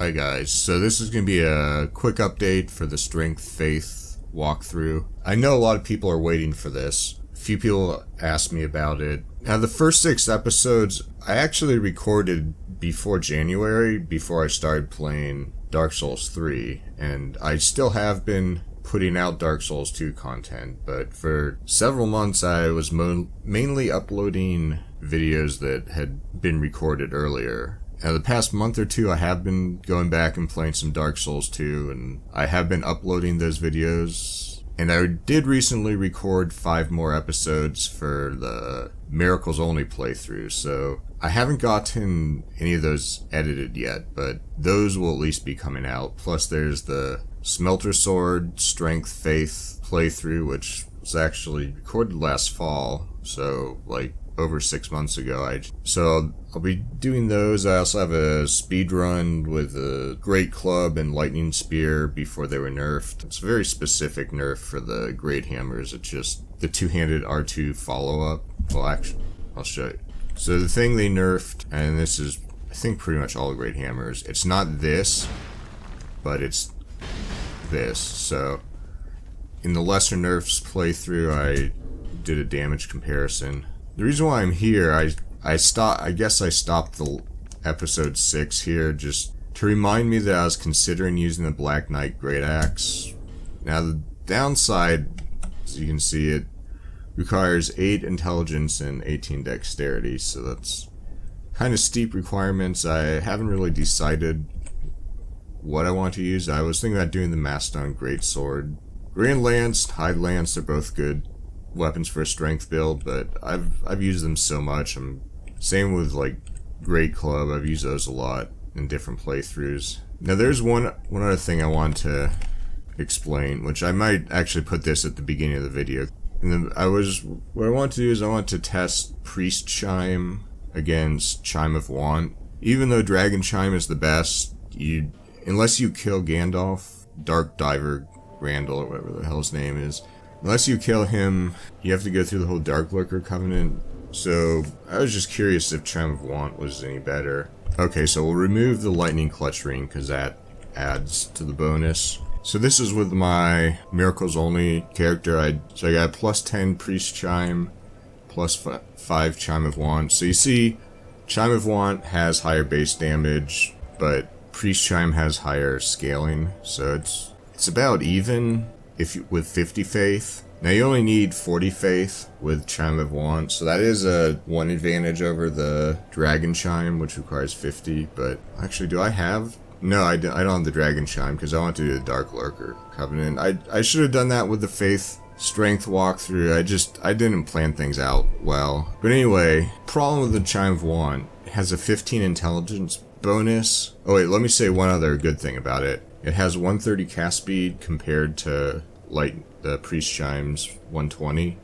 Hi guys, so this is going to be a quick update for the Strength Faith walkthrough. I know a lot of people are waiting for this. A few people asked me about it. Now the first 6 episodes I actually recorded before January, before I started playing Dark Souls 3, and I still have been putting out Dark Souls 2 content, but for several months I was mainly uploading videos that had been recorded earlier. Now, the past month or two, I have been going back and playing some Dark Souls 2, and I have been uploading those videos. And I did recently record 5 more episodes for the Miracles Only playthrough, so I haven't gotten any of those edited yet, but those will at least be coming out. Plus, there's the Smelter Sword, Strength, Faith playthrough, which was actually recorded last fall, so, over 6 months ago. So I'll be doing those. I also have a speed run with a Great Club and Lightning Spear before they were nerfed. It's a very specific nerf for the Great Hammers. It's just the two-handed R2 follow-up. Well, actually, I'll show you. So the thing they nerfed, and this is, I think, pretty much all the Great Hammers. It's not this, but it's this. So in the lesser nerfs playthrough, I did a damage comparison. The reason why I'm here, I guess I stopped the episode 6 here just to remind me that I was considering using the Black Knight Great Axe. Now the downside, as you can see, it requires 8 intelligence and 18 dexterity, so that's kind of steep requirements. I haven't really decided what I want to use. I was thinking about doing the Mastodon Great Sword. Grand Lance, Hide Lance, they're both good weapons for a strength build, but I've used them so much. Same with Great Club. I've used those a lot in different playthroughs. Now there's one other thing I want to explain, which I might actually put this at the beginning of the video. And what I want to do is I want to test Priest Chime against Chime of Want. Even though Dragon Chime is the best, unless you kill Gandalf, Dark Diver Randall, or whatever the hell his name is, unless you kill him, you have to go through the whole Dark Lurker Covenant. So I was just curious if Chime of Want was any better. Okay, so we'll remove the Lightning Clutch Ring because that adds to the bonus. So this is with my Miracles Only character. So I got plus 10 Priest Chime, plus 5 Chime of Want. So you see, Chime of Want has higher base damage, but Priest Chime has higher scaling. So it's about even with 50 faith. Now you only need 40 faith with Chime of Want, so that is a 1 advantage over the Dragon Chime, which requires 50, but actually do I have? No, I don't have the Dragon Chime because I want to do the Dark Lurker Covenant. I should have done that with the Faith Strength walkthrough. I didn't plan things out well. But anyway, problem with the Chime of Want, it has a 15 intelligence bonus. Oh wait, let me say one other good thing about it. It has 130 cast speed compared to the Priest Chime's 120.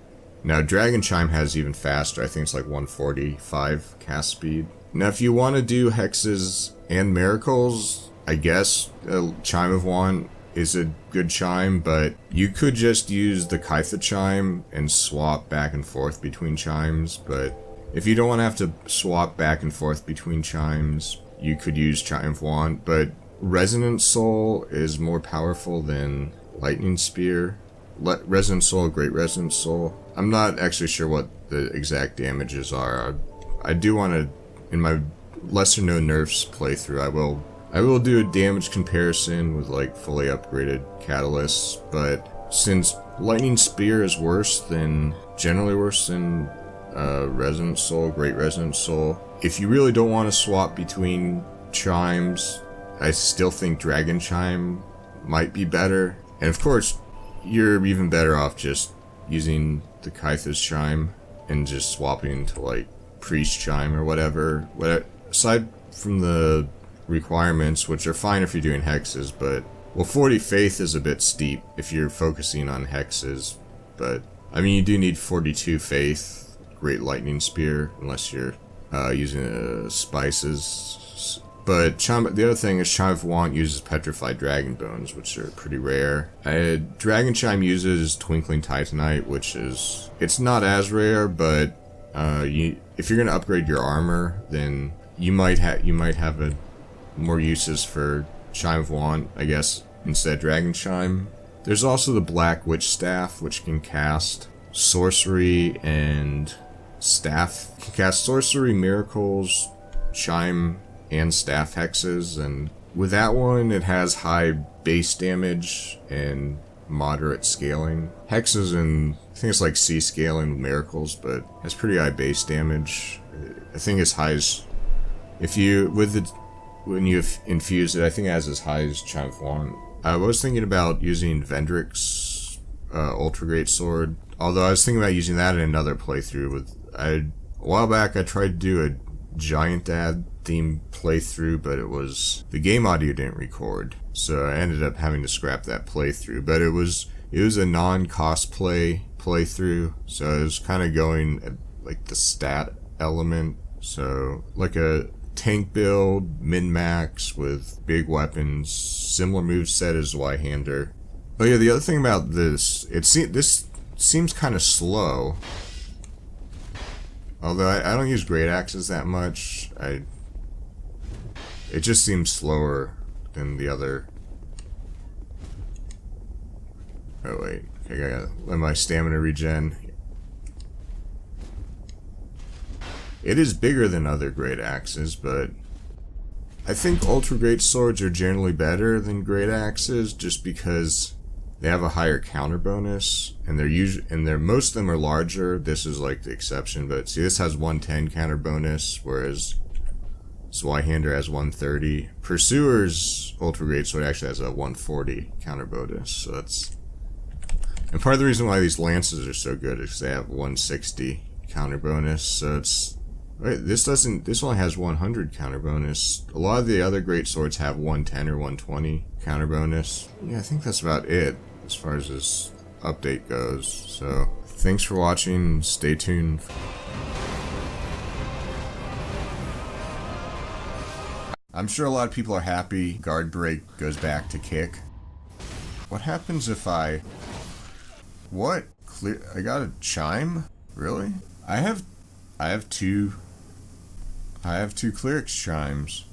Now Dragon Chime has even faster. I think it's 145 cast speed. Now if you want to do hexes and miracles, I guess Chime of Want is a good chime, but you could just use the Kaitha Chime and swap back and forth between chimes. But if you don't want to have to swap back and forth between chimes, you could use Chime of Want. But Resonant Soul is more powerful than Lightning Spear. Resonant Soul, Great Resonant Soul. I'm not actually sure what the exact damages are. I do want to, in my lesser known nerfs playthrough, I will do a damage comparison with fully upgraded catalysts, but since Lightning Spear is generally worse than Resonant Soul, Great Resonant Soul, if you really don't want to swap between chimes, I still think Dragon Chime might be better. And of course, you're even better off just using the Kaitha's Chime and just swapping to Priest Chime or whatever. Aside from the requirements, which are fine if you're doing hexes, but 40 faith is a bit steep if you're focusing on hexes. But I mean, you do need 42 faith, Great Lightning Spear, unless you're using spices. But the other thing is Chime of Want uses Petrified Dragon Bones, which are pretty rare. Dragon Chime uses Twinkling Titanite, it's not as rare, but if you're gonna upgrade your armor, then you might have a more uses for Chime of Want, I guess, instead Dragon Chime. There's also the Black Witch Staff, which can cast sorcery and staff. Can cast sorcery, miracles, chime, and staff hexes, and with that one, it has high base damage and moderate scaling. Hexes and I think it's like C scaling with miracles, but has pretty high base damage. I think as high as when you infuse it, I think it has as high as Chime of Want. I was thinking about using Vendrick's Ultra Great Sword, although I was thinking about using that in another playthrough. A while back, I tried to do a Giant Dad theme playthrough, but the game audio didn't record, so I ended up having to scrap that playthrough. But it was a non-cosplay playthrough, so I was kind of going at, like, the stat element, so like a tank build, min-max with big weapons, similar moveset as Y-hander. Oh yeah, the other thing about this, this seems kind of slow. Although I don't use great axes that much, it just seems slower than the other. Oh wait, okay, I gotta let my stamina regen. It is bigger than other great axes, but I think ultra great swords are generally better than great axes just because they have a higher counter bonus, and most of them are larger. This is like the exception, but see, this has 110 counter bonus, whereas Zweihander has 130. Pursuer's ultra great sword actually has a 140 counter bonus, so that's. And part of the reason why these lances are so good is they have 160 counter bonus, so it's. Wait, this only has 100 counter bonus. A lot of the other great swords have 110 or 120 counter bonus. Yeah, I think that's about it as far as this update goes. So, thanks for watching. Stay tuned. I'm sure a lot of people are happy guard break goes back to kick. What happens if I... What? I got a chime? Really? I have two clerics chimes.